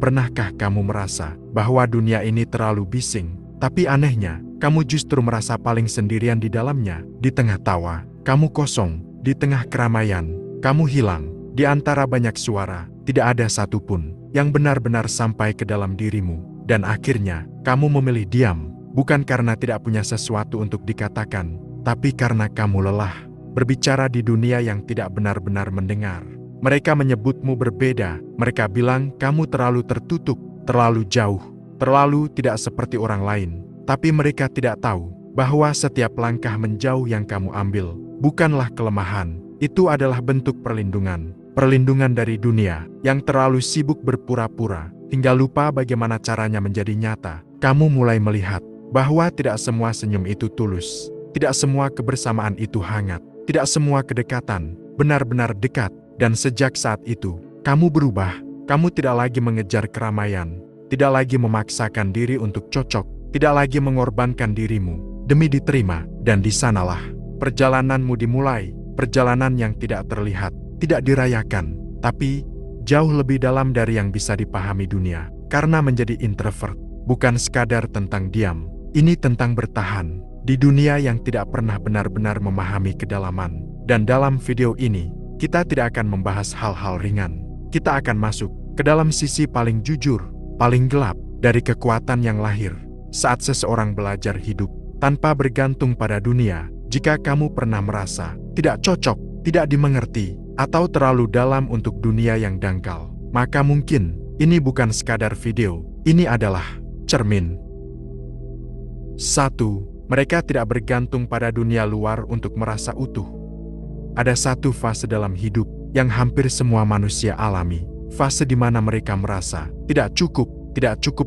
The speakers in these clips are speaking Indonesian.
pernahkah kamu merasa bahwa dunia ini terlalu bising, tapi anehnya, kamu justru merasa paling sendirian di dalamnya? Di tengah tawa, kamu kosong. Di tengah keramaian, kamu hilang. Di antara banyak suara, tidak ada satupun yang benar-benar sampai ke dalam dirimu. Dan akhirnya, kamu memilih diam, bukan karena tidak punya sesuatu untuk dikatakan, tapi karena kamu lelah berbicara di dunia yang tidak benar-benar mendengar. Mereka menyebutmu berbeda. Mereka bilang kamu terlalu tertutup, terlalu jauh, terlalu tidak seperti orang lain. Tapi mereka tidak tahu bahwa setiap langkah menjauh yang kamu ambil bukanlah kelemahan. Itu adalah bentuk perlindungan. Perlindungan dari dunia yang terlalu sibuk berpura-pura hingga lupa bagaimana caranya menjadi nyata. Kamu mulai melihat bahwa tidak semua senyum itu tulus. Tidak semua kebersamaan itu hangat. Tidak semua kedekatan benar-benar dekat. Dan sejak saat itu, kamu berubah. Kamu tidak lagi mengejar keramaian, tidak lagi memaksakan diri untuk cocok, tidak lagi mengorbankan dirimu demi diterima. Dan di sanalah perjalananmu dimulai, perjalanan yang tidak terlihat, tidak dirayakan, tapi jauh lebih dalam dari yang bisa dipahami dunia. Karena menjadi introvert bukan sekadar tentang diam, ini tentang bertahan di dunia yang tidak pernah benar-benar memahami kedalaman. Dan dalam video ini, kita tidak akan membahas hal-hal ringan. Kita akan masuk ke dalam sisi paling jujur, paling gelap dari kekuatan yang lahir saat seseorang belajar hidup tanpa bergantung pada dunia. Jika kamu pernah merasa tidak cocok, tidak dimengerti, atau terlalu dalam untuk dunia yang dangkal, maka mungkin ini bukan sekadar video, ini adalah cermin. 1. Mereka tidak bergantung pada dunia luar untuk merasa utuh. Ada satu fase dalam hidup yang hampir semua manusia alami. Fase di mana mereka merasa tidak cukup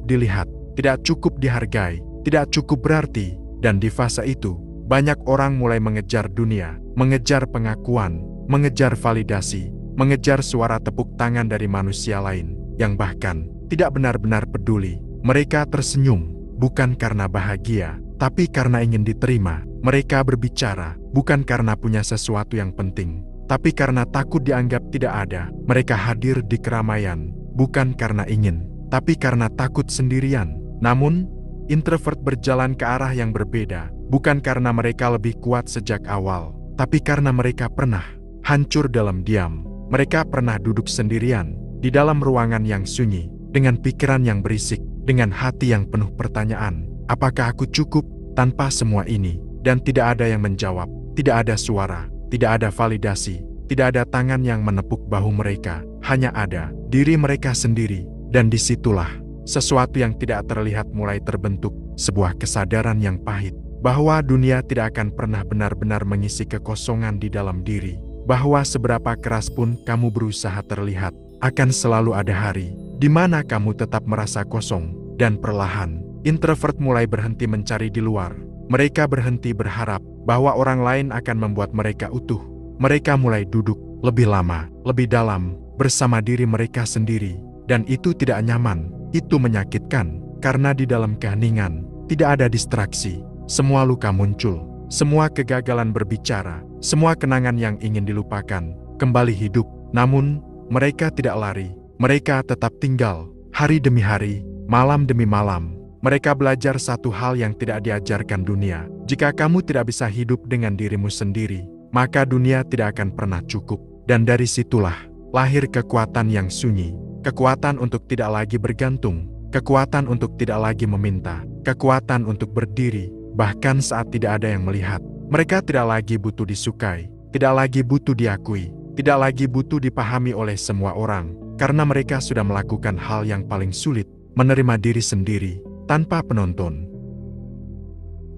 dilihat, tidak cukup dihargai, tidak cukup berarti. Dan di fase itu, banyak orang mulai mengejar dunia, mengejar pengakuan, mengejar validasi, mengejar suara tepuk tangan dari manusia lain, yang bahkan tidak benar-benar peduli. Mereka tersenyum, bukan karena bahagia, tapi karena ingin diterima. Mereka berbicara, bukan karena punya sesuatu yang penting, tapi karena takut dianggap tidak ada. Mereka hadir di keramaian, bukan karena ingin, tapi karena takut sendirian. Namun, introvert berjalan ke arah yang berbeda, bukan karena mereka lebih kuat sejak awal, tapi karena mereka pernah hancur dalam diam. Mereka pernah duduk sendirian, di dalam ruangan yang sunyi, dengan pikiran yang berisik, dengan hati yang penuh pertanyaan. Apakah aku cukup tanpa semua ini? Dan tidak ada yang menjawab, tidak ada suara, tidak ada validasi, tidak ada tangan yang menepuk bahu mereka, hanya ada diri mereka sendiri. Dan disitulah sesuatu yang tidak terlihat mulai terbentuk, sebuah kesadaran yang pahit, bahwa dunia tidak akan pernah benar-benar mengisi kekosongan di dalam diri, bahwa seberapa keras pun kamu berusaha terlihat, akan selalu ada hari di mana kamu tetap merasa kosong. Dan perlahan, introvert mulai berhenti mencari di luar. Mereka berhenti berharap bahwa orang lain akan membuat mereka utuh. Mereka mulai duduk lebih lama, lebih dalam, bersama diri mereka sendiri. Dan itu tidak nyaman, itu menyakitkan, karena di dalam keheningan, tidak ada distraksi. Semua luka muncul, semua kegagalan berbicara, semua kenangan yang ingin dilupakan, kembali hidup. Namun, mereka tidak lari, mereka tetap tinggal, hari demi hari, malam demi malam. Mereka belajar satu hal yang tidak diajarkan dunia. Jika kamu tidak bisa hidup dengan dirimu sendiri, maka dunia tidak akan pernah cukup. Dan dari situlah lahir kekuatan yang sunyi. Kekuatan untuk tidak lagi bergantung. Kekuatan untuk tidak lagi meminta. Kekuatan untuk berdiri, bahkan saat tidak ada yang melihat. Mereka tidak lagi butuh disukai. Tidak lagi butuh diakui. Tidak lagi butuh dipahami oleh semua orang. Karena mereka sudah melakukan hal yang paling sulit, menerima diri sendiri tanpa penonton.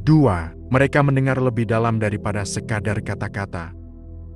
2. Mereka mendengar lebih dalam daripada sekadar kata-kata.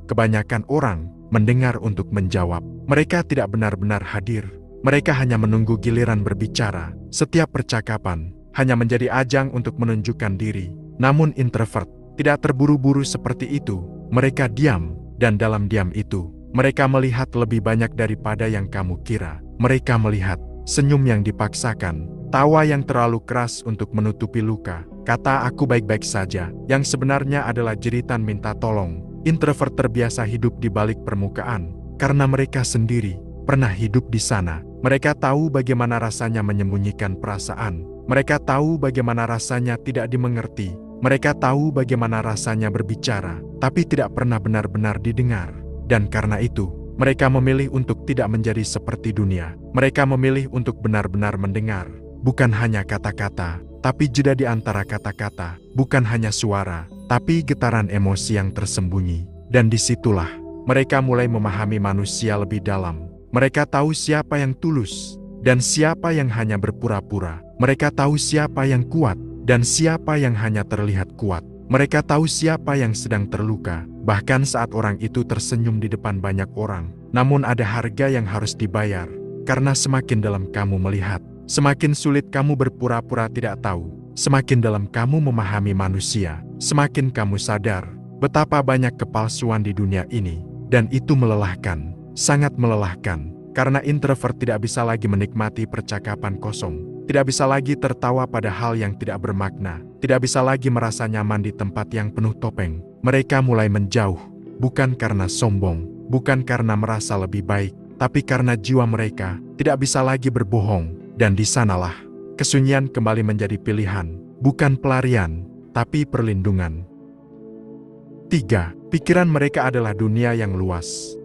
Kebanyakan orang mendengar untuk menjawab. Mereka tidak benar-benar hadir. Mereka hanya menunggu giliran berbicara. Setiap percakapan hanya menjadi ajang untuk menunjukkan diri. Namun introvert tidak terburu-buru seperti itu. Mereka diam, dan dalam diam itu, mereka melihat lebih banyak daripada yang kamu kira. Mereka melihat senyum yang dipaksakan, tawa yang terlalu keras untuk menutupi luka, kata "aku baik-baik saja" yang sebenarnya adalah jeritan minta tolong. Introvert terbiasa hidup di balik permukaan, karena mereka sendiri pernah hidup di sana. Mereka tahu bagaimana rasanya menyembunyikan perasaan. Mereka tahu bagaimana rasanya tidak dimengerti. Mereka tahu bagaimana rasanya berbicara, tapi tidak pernah benar-benar didengar. Dan karena itu, mereka memilih untuk tidak menjadi seperti dunia. Mereka memilih untuk benar-benar mendengar. Bukan hanya kata-kata, tapi jeda di antara kata-kata. Bukan hanya suara, tapi getaran emosi yang tersembunyi. Dan disitulah, mereka mulai memahami manusia lebih dalam. Mereka tahu siapa yang tulus, dan siapa yang hanya berpura-pura. Mereka tahu siapa yang kuat, dan siapa yang hanya terlihat kuat. Mereka tahu siapa yang sedang terluka, bahkan saat orang itu tersenyum di depan banyak orang. Namun ada harga yang harus dibayar, karena semakin dalam kamu melihat, semakin sulit kamu berpura-pura tidak tahu. Semakin dalam kamu memahami manusia, semakin kamu sadar betapa banyak kepalsuan di dunia ini. Dan itu melelahkan, sangat melelahkan, karena introvert tidak bisa lagi menikmati percakapan kosong. Tidak bisa lagi tertawa pada hal yang tidak bermakna. Tidak bisa lagi merasa nyaman di tempat yang penuh topeng. Mereka mulai menjauh, bukan karena sombong, bukan karena merasa lebih baik, tapi karena jiwa mereka tidak bisa lagi berbohong. Dan di sanalah, kesunyian kembali menjadi pilihan, bukan pelarian, tapi perlindungan. 3. Pikiran mereka adalah dunia yang luas.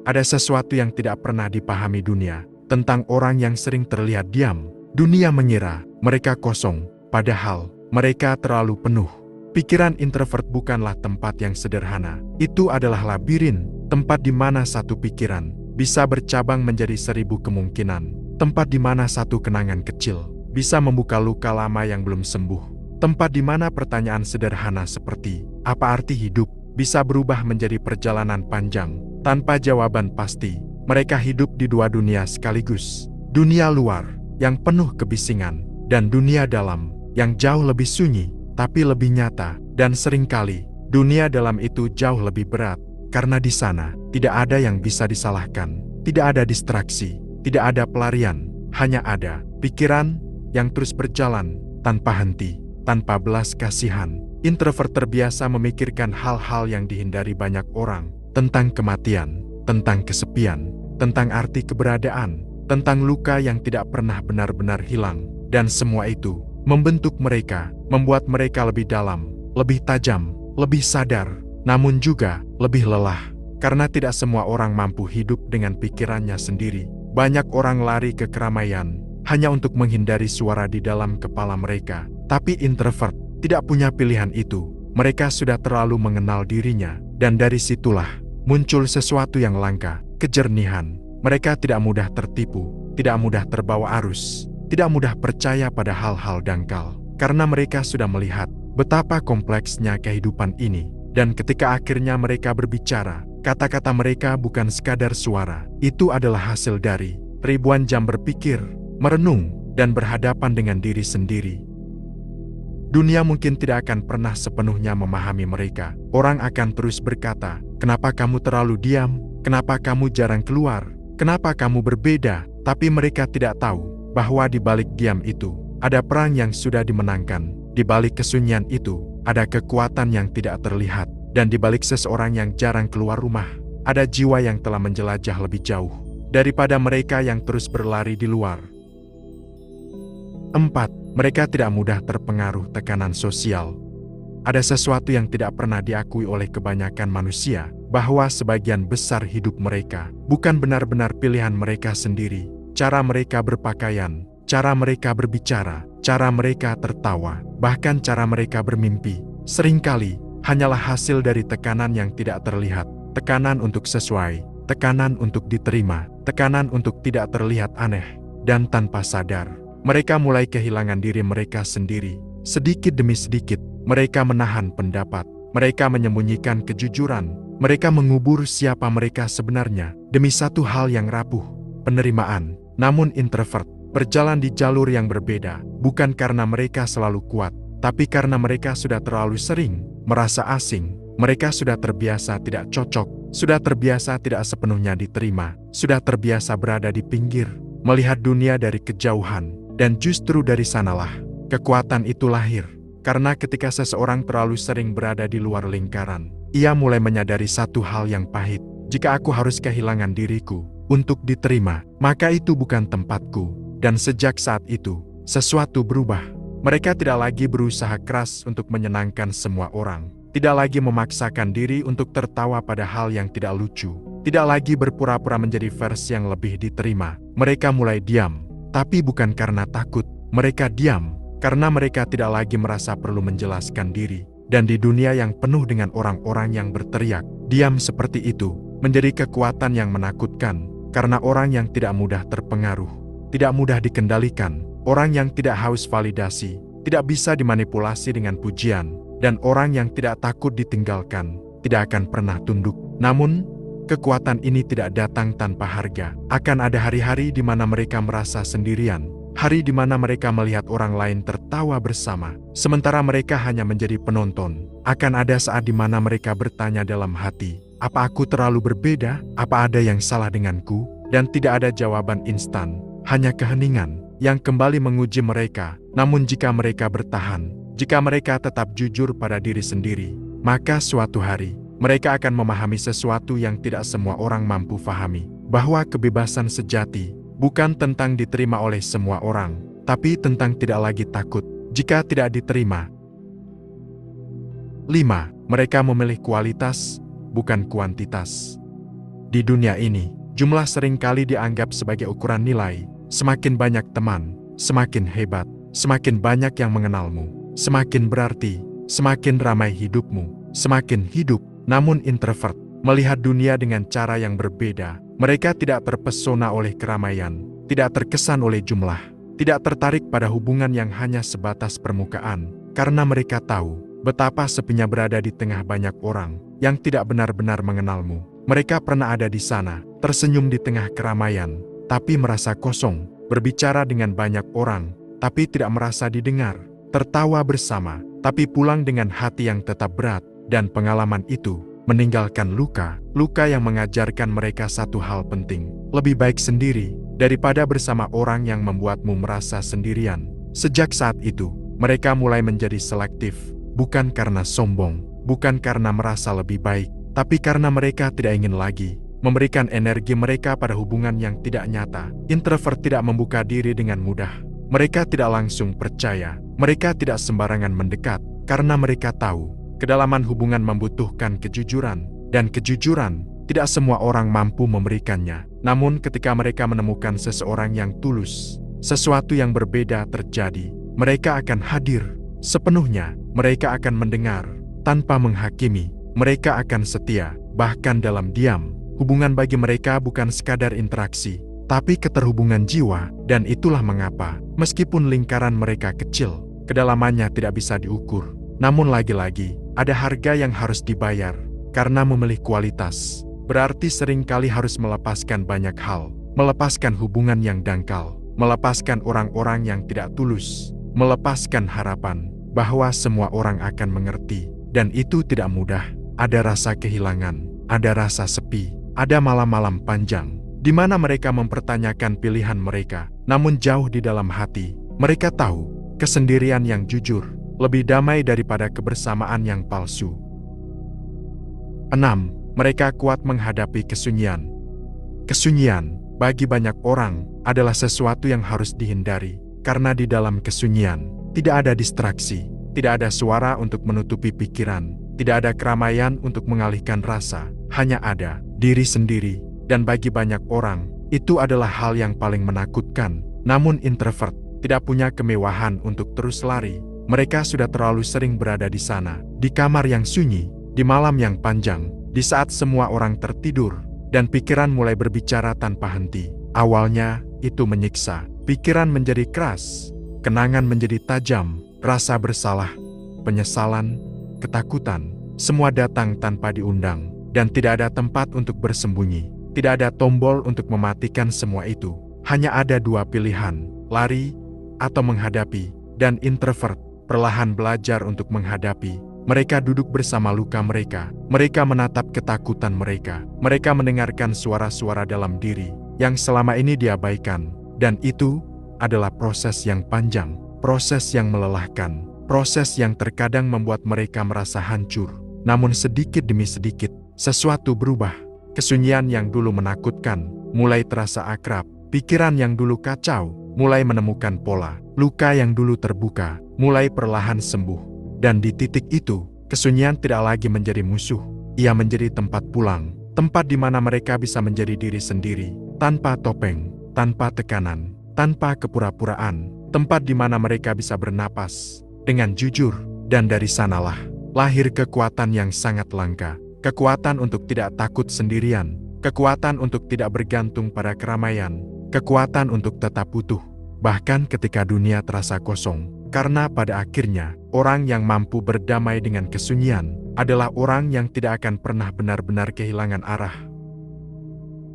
Ada sesuatu yang tidak pernah dipahami dunia, tentang orang yang sering terlihat diam. Dunia mengira mereka kosong, padahal mereka terlalu penuh. Pikiran introvert bukanlah tempat yang sederhana. Itu adalah labirin, tempat di mana satu pikiran bisa bercabang menjadi 1000 kemungkinan. Tempat di mana satu kenangan kecil bisa membuka luka lama yang belum sembuh. Tempat di mana pertanyaan sederhana seperti, apa arti hidup, bisa berubah menjadi perjalanan panjang, tanpa jawaban pasti. Mereka hidup di dua dunia sekaligus. Dunia luar, yang penuh kebisingan, dan dunia dalam, yang jauh lebih sunyi, tapi lebih nyata. Dan seringkali, dunia dalam itu jauh lebih berat, karena di sana, tidak ada yang bisa disalahkan. Tidak ada distraksi, tidak ada pelarian, hanya ada pikiran yang terus berjalan, tanpa henti, tanpa belas kasihan. Introvert terbiasa memikirkan hal-hal yang dihindari banyak orang, tentang kematian, tentang kesepian, tentang arti keberadaan, tentang luka yang tidak pernah benar-benar hilang. Dan semua itu membentuk mereka, membuat mereka lebih dalam, lebih tajam, lebih sadar, namun juga lebih lelah. Karena tidak semua orang mampu hidup dengan pikirannya sendiri. Banyak orang lari ke keramaian, hanya untuk menghindari suara di dalam kepala mereka. Tapi introvert tidak punya pilihan itu. Mereka sudah terlalu mengenal dirinya, dan dari situlah muncul sesuatu yang langka, kejernihan. Mereka tidak mudah tertipu, tidak mudah terbawa arus, tidak mudah percaya pada hal-hal dangkal. Karena mereka sudah melihat betapa kompleksnya kehidupan ini. Dan ketika akhirnya mereka berbicara, kata-kata mereka bukan sekadar suara. Itu adalah hasil dari ribuan jam berpikir, merenung, dan berhadapan dengan diri sendiri. Dunia mungkin tidak akan pernah sepenuhnya memahami mereka. Orang akan terus berkata, kenapa kamu terlalu diam? Kenapa kamu jarang keluar? Kenapa kamu berbeda? Tapi mereka tidak tahu bahwa di balik diam itu ada perang yang sudah dimenangkan. Di balik kesunyian itu ada kekuatan yang tidak terlihat. Dan di balik seseorang yang jarang keluar rumah ada jiwa yang telah menjelajah lebih jauh daripada mereka yang terus berlari di luar. 4. Mereka tidak mudah terpengaruh tekanan sosial. Ada sesuatu yang tidak pernah diakui oleh kebanyakan manusia, bahwa sebagian besar hidup mereka bukan benar-benar pilihan mereka sendiri. Cara mereka berpakaian, cara mereka berbicara, cara mereka tertawa, bahkan cara mereka bermimpi, seringkali hanyalah hasil dari tekanan yang tidak terlihat. Tekanan untuk sesuai, tekanan untuk diterima, tekanan untuk tidak terlihat aneh. Dan tanpa sadar, mereka mulai kehilangan diri mereka sendiri. Sedikit demi sedikit, mereka menahan pendapat, mereka menyembunyikan kejujuran, mereka mengubur siapa mereka sebenarnya demi satu hal yang rapuh, penerimaan. Namun introvert berjalan di jalur yang berbeda, bukan karena mereka selalu kuat, tapi karena mereka sudah terlalu sering merasa asing. Mereka sudah terbiasa tidak cocok, sudah terbiasa tidak sepenuhnya diterima, sudah terbiasa berada di pinggir, melihat dunia dari kejauhan. Dan justru dari sanalah kekuatan itu lahir. Karena ketika seseorang terlalu sering berada di luar lingkaran, ia mulai menyadari satu hal yang pahit. Jika aku harus kehilangan diriku, untuk diterima, maka itu bukan tempatku. Dan sejak saat itu, sesuatu berubah. Mereka tidak lagi berusaha keras untuk menyenangkan semua orang. Tidak lagi memaksakan diri untuk tertawa pada hal yang tidak lucu. Tidak lagi berpura-pura menjadi versi yang lebih diterima. Mereka mulai diam, tapi bukan karena takut. Mereka diam karena mereka tidak lagi merasa perlu menjelaskan diri. Dan di dunia yang penuh dengan orang-orang yang berteriak, diam seperti itu menjadi kekuatan yang menakutkan. Karena orang yang tidak mudah terpengaruh, tidak mudah dikendalikan, orang yang tidak haus validasi, tidak bisa dimanipulasi dengan pujian, dan orang yang tidak takut ditinggalkan, tidak akan pernah tunduk. Namun, kekuatan ini tidak datang tanpa harga. Akan ada hari-hari di mana mereka merasa sendirian, hari di mana mereka melihat orang lain tertawa bersama, sementara mereka hanya menjadi penonton. Akan ada saat di mana mereka bertanya dalam hati, apa aku terlalu berbeda? Apa ada yang salah denganku? Dan tidak ada jawaban instan, hanya keheningan yang kembali menguji mereka. Namun jika mereka bertahan, jika mereka tetap jujur pada diri sendiri, maka suatu hari mereka akan memahami sesuatu yang tidak semua orang mampu fahami, bahwa kebebasan sejati bukan tentang diterima oleh semua orang, tapi tentang tidak lagi takut jika tidak diterima. 5. Mereka memilih kualitas, bukan kuantitas. Di dunia ini, jumlah seringkali dianggap sebagai ukuran nilai. Semakin banyak teman, semakin hebat. Semakin banyak yang mengenalmu, semakin berarti. Semakin ramai hidupmu, semakin hidup. Namun introvert melihat dunia dengan cara yang berbeda. Mereka tidak terpesona oleh keramaian, tidak terkesan oleh jumlah, tidak tertarik pada hubungan yang hanya sebatas permukaan. Karena mereka tahu betapa sepinya berada di tengah banyak orang yang tidak benar-benar mengenalmu. Mereka pernah ada di sana, tersenyum di tengah keramaian, tapi merasa kosong, berbicara dengan banyak orang, tapi tidak merasa didengar, tertawa bersama, tapi pulang dengan hati yang tetap berat, dan pengalaman itu meninggalkan luka, luka yang mengajarkan mereka satu hal penting, lebih baik sendiri, daripada bersama orang yang membuatmu merasa sendirian. Sejak saat itu, mereka mulai menjadi selektif, bukan karena sombong, bukan karena merasa lebih baik, tapi karena mereka tidak ingin lagi memberikan energi mereka pada hubungan yang tidak nyata. Introvert tidak membuka diri dengan mudah. Mereka tidak langsung percaya, mereka tidak sembarangan mendekat, karena mereka tahu, kedalaman hubungan membutuhkan kejujuran, dan kejujuran, tidak semua orang mampu memberikannya. Namun ketika mereka menemukan seseorang yang tulus, sesuatu yang berbeda terjadi. Mereka akan hadir sepenuhnya, mereka akan mendengar, tanpa menghakimi, mereka akan setia, bahkan dalam diam. Hubungan bagi mereka bukan sekadar interaksi, tapi keterhubungan jiwa, dan itulah mengapa, meskipun lingkaran mereka kecil, kedalamannya tidak bisa diukur. Namun lagi-lagi, ada harga yang harus dibayar, karena memilih kualitas, berarti seringkali harus melepaskan banyak hal, melepaskan hubungan yang dangkal, melepaskan orang-orang yang tidak tulus, melepaskan harapan bahwa semua orang akan mengerti, dan itu tidak mudah. Ada rasa kehilangan, ada rasa sepi, ada malam-malam panjang, di mana mereka mempertanyakan pilihan mereka, namun jauh di dalam hati, mereka tahu, kesendirian yang jujur, lebih damai daripada kebersamaan yang palsu. 6. Mereka kuat menghadapi kesunyian. Kesunyian, bagi banyak orang, adalah sesuatu yang harus dihindari, karena di dalam kesunyian, tidak ada distraksi, tidak ada suara untuk menutupi pikiran, tidak ada keramaian untuk mengalihkan rasa, hanya ada diri sendiri, dan bagi banyak orang, itu adalah hal yang paling menakutkan. Namun introvert tidak punya kemewahan untuk terus lari. Mereka sudah terlalu sering berada di sana, di kamar yang sunyi, di malam yang panjang, di saat semua orang tertidur, dan pikiran mulai berbicara tanpa henti. Awalnya, itu menyiksa, pikiran menjadi keras, kenangan menjadi tajam, rasa bersalah, penyesalan, ketakutan, semua datang tanpa diundang, dan tidak ada tempat untuk bersembunyi, tidak ada tombol untuk mematikan semua itu. Hanya ada dua pilihan, lari atau menghadapi, dan introvert perlahan belajar untuk menghadapi. Mereka duduk bersama luka mereka, mereka menatap ketakutan mereka, mereka mendengarkan suara-suara dalam diri yang selama ini diabaikan, dan itu adalah proses yang panjang, proses yang melelahkan, proses yang terkadang membuat mereka merasa hancur. Namun sedikit demi sedikit, sesuatu berubah. Kesunyian yang dulu menakutkan, mulai terasa akrab. Pikiran yang dulu kacau, mulai menemukan pola. Luka yang dulu terbuka, mulai perlahan sembuh. Dan di titik itu, kesunyian tidak lagi menjadi musuh. Ia menjadi tempat pulang. Tempat di mana mereka bisa menjadi diri sendiri. Tanpa topeng, tanpa tekanan, tanpa kepura-puraan. Tempat di mana mereka bisa bernapas dengan jujur. Dan dari sanalah lahir kekuatan yang sangat langka. Kekuatan untuk tidak takut sendirian. Kekuatan untuk tidak bergantung pada keramaian. Kekuatan untuk tetap utuh, bahkan ketika dunia terasa kosong. Karena pada akhirnya, orang yang mampu berdamai dengan kesunyian adalah orang yang tidak akan pernah benar-benar kehilangan arah.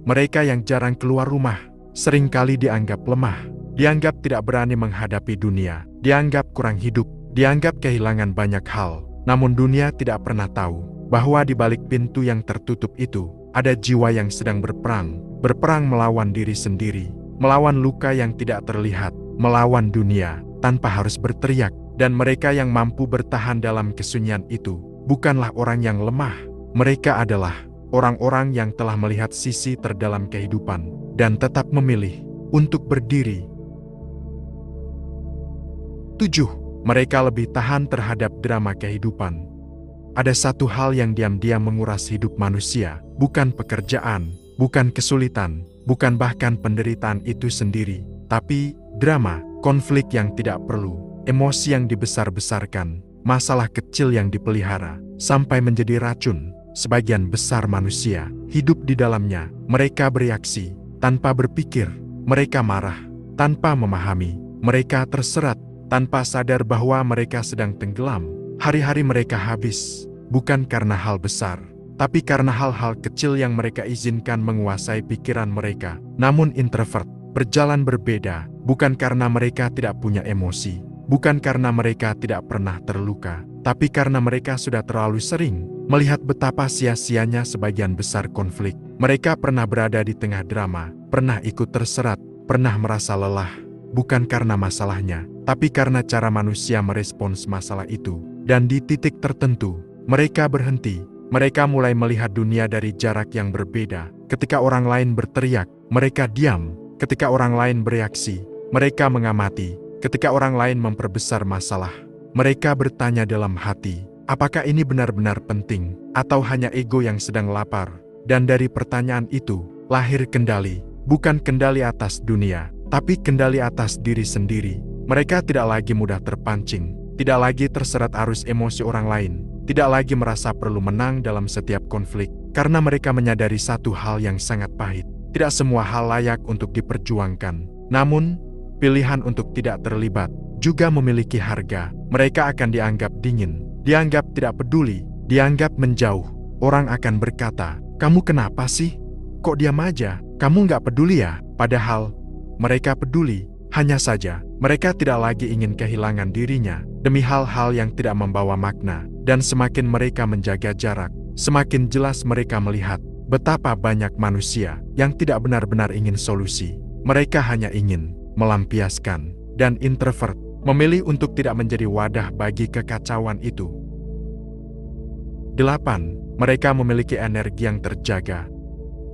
Mereka yang jarang keluar rumah, seringkali dianggap lemah, dianggap tidak berani menghadapi dunia, dianggap kurang hidup, dianggap kehilangan banyak hal. Namun dunia tidak pernah tahu bahwa di balik pintu yang tertutup itu, ada jiwa yang sedang berperang melawan diri sendiri, melawan luka yang tidak terlihat, melawan dunia, tanpa harus berteriak. Dan mereka yang mampu bertahan dalam kesunyian itu, bukanlah orang yang lemah. Mereka adalah orang-orang yang telah melihat sisi terdalam kehidupan, dan tetap memilih untuk berdiri. 7. Mereka lebih tahan terhadap drama kehidupan. Ada satu hal yang diam-diam menguras hidup manusia, bukan pekerjaan, bukan kesulitan, bukan bahkan penderitaan itu sendiri, tapi drama, konflik yang tidak perlu, emosi yang dibesar-besarkan, masalah kecil yang dipelihara, sampai menjadi racun. Sebagian besar manusia hidup di dalamnya. Mereka bereaksi tanpa berpikir, mereka marah tanpa memahami, mereka terserat tanpa sadar bahwa mereka sedang tenggelam. Hari-hari mereka habis, bukan karena hal besar, tapi karena hal-hal kecil yang mereka izinkan menguasai pikiran mereka. Namun introvert berjalan berbeda, bukan karena mereka tidak punya emosi, bukan karena mereka tidak pernah terluka, tapi karena mereka sudah terlalu sering melihat betapa sia-sianya sebagian besar konflik. Mereka pernah berada di tengah drama, pernah ikut terserat, pernah merasa lelah, bukan karena masalahnya, tapi karena cara manusia merespons masalah itu. Dan di titik tertentu, mereka berhenti. Mereka mulai melihat dunia dari jarak yang berbeda. Ketika orang lain berteriak, mereka diam. Ketika orang lain bereaksi, mereka mengamati. Ketika orang lain memperbesar masalah, mereka bertanya dalam hati, apakah ini benar-benar penting, atau hanya ego yang sedang lapar? Dan dari pertanyaan itu, lahir kendali. Bukan kendali atas dunia, tapi kendali atas diri sendiri. Mereka tidak lagi mudah terpancing, tidak lagi terserat arus emosi orang lain, tidak lagi merasa perlu menang dalam setiap konflik, karena mereka menyadari satu hal yang sangat pahit. Tidak semua hal layak untuk diperjuangkan. Namun, pilihan untuk tidak terlibat juga memiliki harga. Mereka akan dianggap dingin, dianggap tidak peduli, dianggap menjauh. Orang akan berkata, "Kamu kenapa sih? Kok diam aja? Kamu nggak peduli ya?" Padahal, mereka peduli. Hanya saja, mereka tidak lagi ingin kehilangan dirinya demi hal-hal yang tidak membawa makna. Dan semakin mereka menjaga jarak, semakin jelas mereka melihat betapa banyak manusia yang tidak benar-benar ingin solusi. Mereka hanya ingin melampiaskan. Dan introvert memilih untuk tidak menjadi wadah bagi kekacauan itu. 8. Mereka memiliki energi yang terjaga.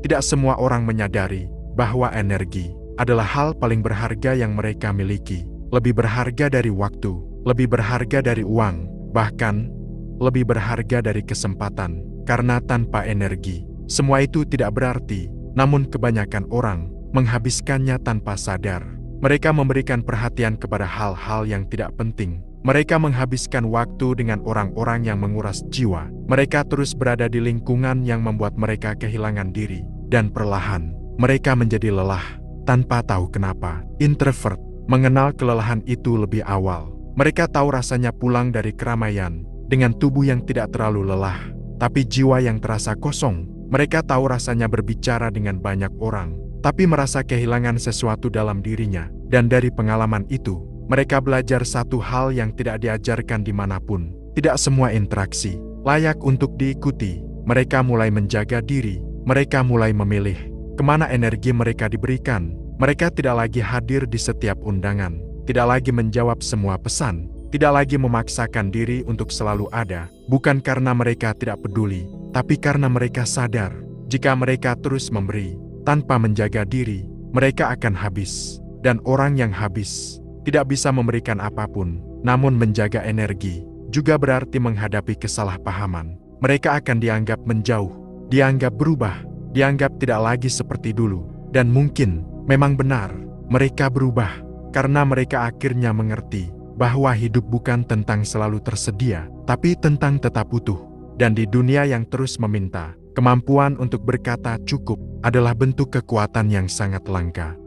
Tidak semua orang menyadari bahwa energi adalah hal paling berharga yang mereka miliki. Lebih berharga dari waktu, lebih berharga dari uang, bahkan lebih berharga dari kesempatan. Karena tanpa energi, semua itu tidak berarti. Namun kebanyakan orang menghabiskannya tanpa sadar. Mereka memberikan perhatian kepada hal-hal yang tidak penting. Mereka menghabiskan waktu dengan orang-orang yang menguras jiwa. Mereka terus berada di lingkungan yang membuat mereka kehilangan diri. Dan perlahan, mereka menjadi lelah. Tanpa tahu kenapa, introvert mengenal kelelahan itu lebih awal. Mereka tahu rasanya pulang dari keramaian dengan tubuh yang tidak terlalu lelah, tapi jiwa yang terasa kosong. Mereka tahu rasanya berbicara dengan banyak orang, tapi merasa kehilangan sesuatu dalam dirinya. Dan dari pengalaman itu, mereka belajar satu hal yang tidak diajarkan dimanapun. Tidak semua interaksi layak untuk diikuti. Mereka mulai menjaga diri. Mereka mulai memilih kemana energi mereka diberikan. Mereka tidak lagi hadir di setiap undangan, tidak lagi menjawab semua pesan, tidak lagi memaksakan diri untuk selalu ada, bukan karena mereka tidak peduli, tapi karena mereka sadar, jika mereka terus memberi, tanpa menjaga diri, mereka akan habis. Dan orang yang habis tidak bisa memberikan apapun, namun menjaga energi juga berarti menghadapi kesalahpahaman. Mereka akan dianggap menjauh, dianggap berubah, dianggap tidak lagi seperti dulu. Dan mungkin memang benar, mereka berubah karena mereka akhirnya mengerti bahwa hidup bukan tentang selalu tersedia, tapi tentang tetap utuh. Dan di dunia yang terus meminta, kemampuan untuk berkata cukup adalah bentuk kekuatan yang sangat langka.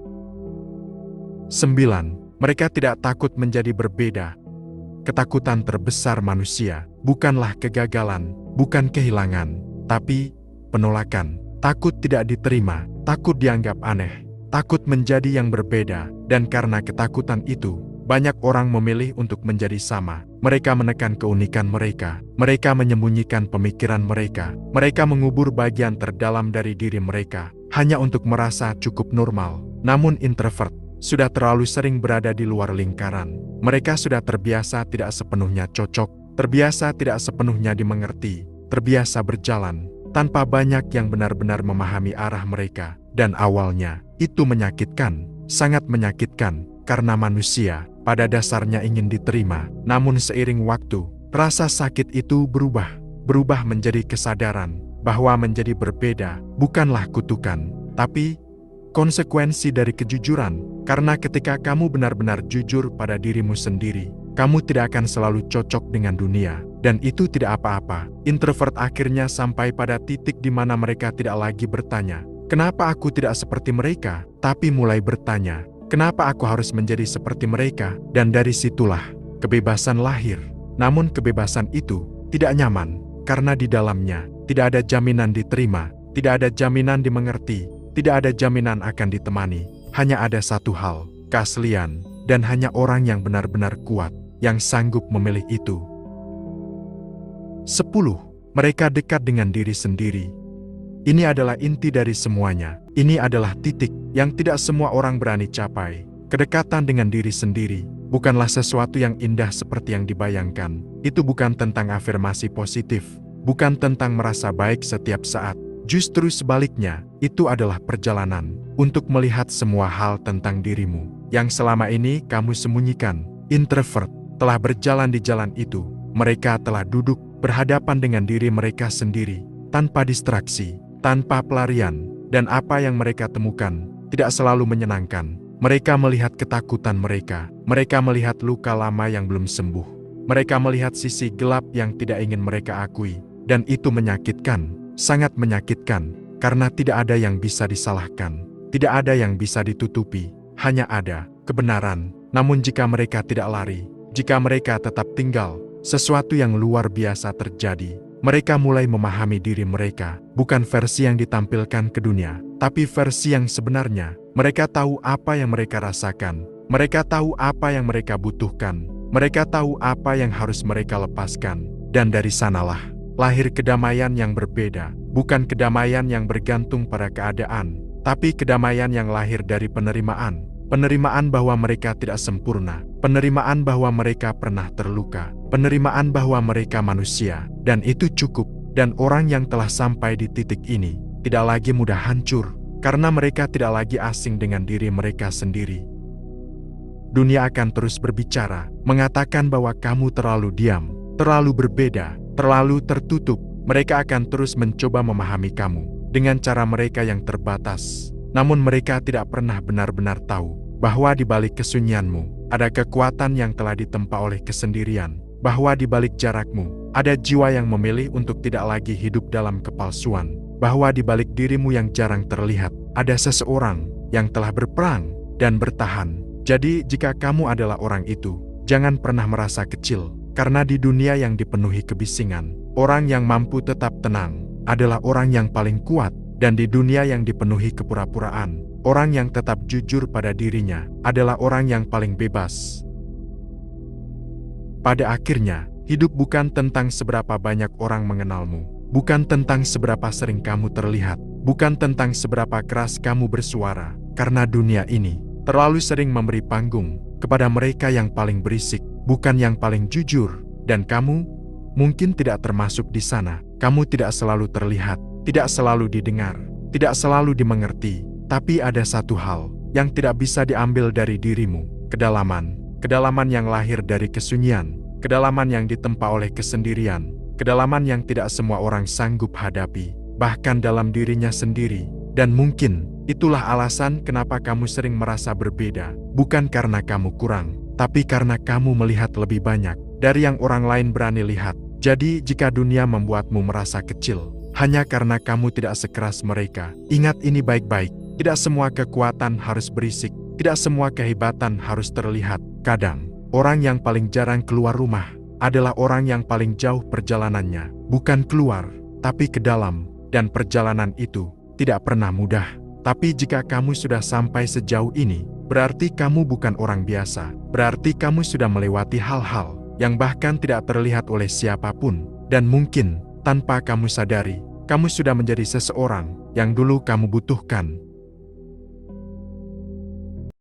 9. Mereka tidak takut menjadi berbeda. Ketakutan terbesar manusia bukanlah kegagalan, bukan kehilangan, tapi penolakan. Takut tidak diterima, takut dianggap aneh, takut menjadi yang berbeda. Dan karena ketakutan itu, banyak orang memilih untuk menjadi sama. Mereka menekan keunikan mereka, mereka menyembunyikan pemikiran mereka, mereka mengubur bagian terdalam dari diri mereka, hanya untuk merasa cukup normal. Namun introvert sudah terlalu sering berada di luar lingkaran. Mereka sudah terbiasa tidak sepenuhnya cocok, terbiasa tidak sepenuhnya dimengerti, terbiasa berjalan tanpa banyak yang benar-benar memahami arah mereka. Dan awalnya, itu menyakitkan, sangat menyakitkan, karena manusia pada dasarnya ingin diterima. Namun seiring waktu, rasa sakit itu berubah menjadi kesadaran bahwa menjadi berbeda bukanlah kutukan, tapi konsekuensi dari kejujuran. Karena ketika kamu benar-benar jujur pada dirimu sendiri, kamu tidak akan selalu cocok dengan dunia. Dan itu tidak apa-apa. Introvert akhirnya sampai pada titik di mana mereka tidak lagi bertanya, "Kenapa aku tidak seperti mereka?" Tapi mulai bertanya, "Kenapa aku harus menjadi seperti mereka?" Dan dari situlah kebebasan lahir. Namun kebebasan itu tidak nyaman, karena di dalamnya tidak ada jaminan diterima, tidak ada jaminan dimengerti, tidak ada jaminan akan ditemani. Hanya ada satu hal, keaslian, dan hanya orang yang benar-benar kuat yang sanggup memilih itu. 10. Mereka dekat dengan diri sendiri. Ini adalah inti dari semuanya. Ini adalah titik yang tidak semua orang berani capai. Kedekatan dengan diri sendiri bukanlah sesuatu yang indah seperti yang dibayangkan. Itu bukan tentang afirmasi positif, bukan tentang merasa baik setiap saat. Justru sebaliknya, itu adalah perjalanan untuk melihat semua hal tentang dirimu yang selama ini kamu sembunyikan. Introvert telah berjalan di jalan itu. Mereka telah duduk berhadapan dengan diri mereka sendiri, tanpa distraksi, tanpa pelarian, dan apa yang mereka temukan tidak selalu menyenangkan. Mereka melihat ketakutan mereka melihat luka lama yang belum sembuh, mereka melihat sisi gelap yang tidak ingin mereka akui, dan itu menyakitkan, sangat menyakitkan, karena tidak ada yang bisa disalahkan, tidak ada yang bisa ditutupi, hanya ada kebenaran. Namun jika mereka tidak lari, jika mereka tetap tinggal, sesuatu yang luar biasa terjadi. Mereka mulai memahami diri mereka, bukan versi yang ditampilkan ke dunia, tapi versi yang sebenarnya. Mereka tahu apa yang mereka rasakan, mereka tahu apa yang mereka butuhkan, mereka tahu apa yang harus mereka lepaskan. Dan dari sanalah lahir kedamaian yang berbeda, bukan kedamaian yang bergantung pada keadaan, tapi kedamaian yang lahir dari penerimaan. Penerimaan bahwa mereka tidak sempurna, penerimaan bahwa mereka pernah terluka, penerimaan bahwa mereka manusia, dan itu cukup. Dan orang yang telah sampai di titik ini tidak lagi mudah hancur, karena mereka tidak lagi asing dengan diri mereka sendiri. Dunia akan terus berbicara, mengatakan bahwa kamu terlalu diam, terlalu berbeda, terlalu tertutup. Mereka akan terus mencoba memahami kamu dengan cara mereka yang terbatas. Namun mereka tidak pernah benar-benar tahu bahwa di balik kesunyianmu ada kekuatan yang telah ditempa oleh kesendirian, bahwa di balik jarakmu ada jiwa yang memilih untuk tidak lagi hidup dalam kepalsuan, bahwa di balik dirimu yang jarang terlihat ada seseorang yang telah berperang dan bertahan. Jadi jika kamu adalah orang itu, jangan pernah merasa kecil, karena di dunia yang dipenuhi kebisingan, orang yang mampu tetap tenang adalah orang yang paling kuat. Dan di dunia yang dipenuhi kepura-puraan, orang yang tetap jujur pada dirinya adalah orang yang paling bebas. Pada akhirnya, hidup bukan tentang seberapa banyak orang mengenalmu, bukan tentang seberapa sering kamu terlihat, bukan tentang seberapa keras kamu bersuara, karena dunia ini terlalu sering memberi panggung kepada mereka yang paling berisik, bukan yang paling jujur. Dan kamu mungkin tidak termasuk di sana. Kamu tidak selalu terlihat, tidak selalu didengar, tidak selalu dimengerti, tapi ada satu hal yang tidak bisa diambil dari dirimu, kedalaman. Kedalaman yang lahir dari kesunyian, kedalaman yang ditempa oleh kesendirian, kedalaman yang tidak semua orang sanggup hadapi, bahkan dalam dirinya sendiri. Dan mungkin itulah alasan kenapa kamu sering merasa berbeda, bukan karena kamu kurang, tapi karena kamu melihat lebih banyak dari yang orang lain berani lihat. Jadi jika dunia membuatmu merasa kecil, hanya karena kamu tidak sekeras mereka, ingat ini baik-baik, tidak semua kekuatan harus berisik, tidak semua kehebatan harus terlihat. Kadang, orang yang paling jarang keluar rumah adalah orang yang paling jauh perjalanannya, bukan keluar, tapi ke dalam, dan perjalanan itu tidak pernah mudah. Tapi jika kamu sudah sampai sejauh ini, berarti kamu bukan orang biasa, berarti kamu sudah melewati hal-hal yang bahkan tidak terlihat oleh siapapun, dan mungkin tanpa kamu sadari, kamu sudah menjadi seseorang yang dulu kamu butuhkan.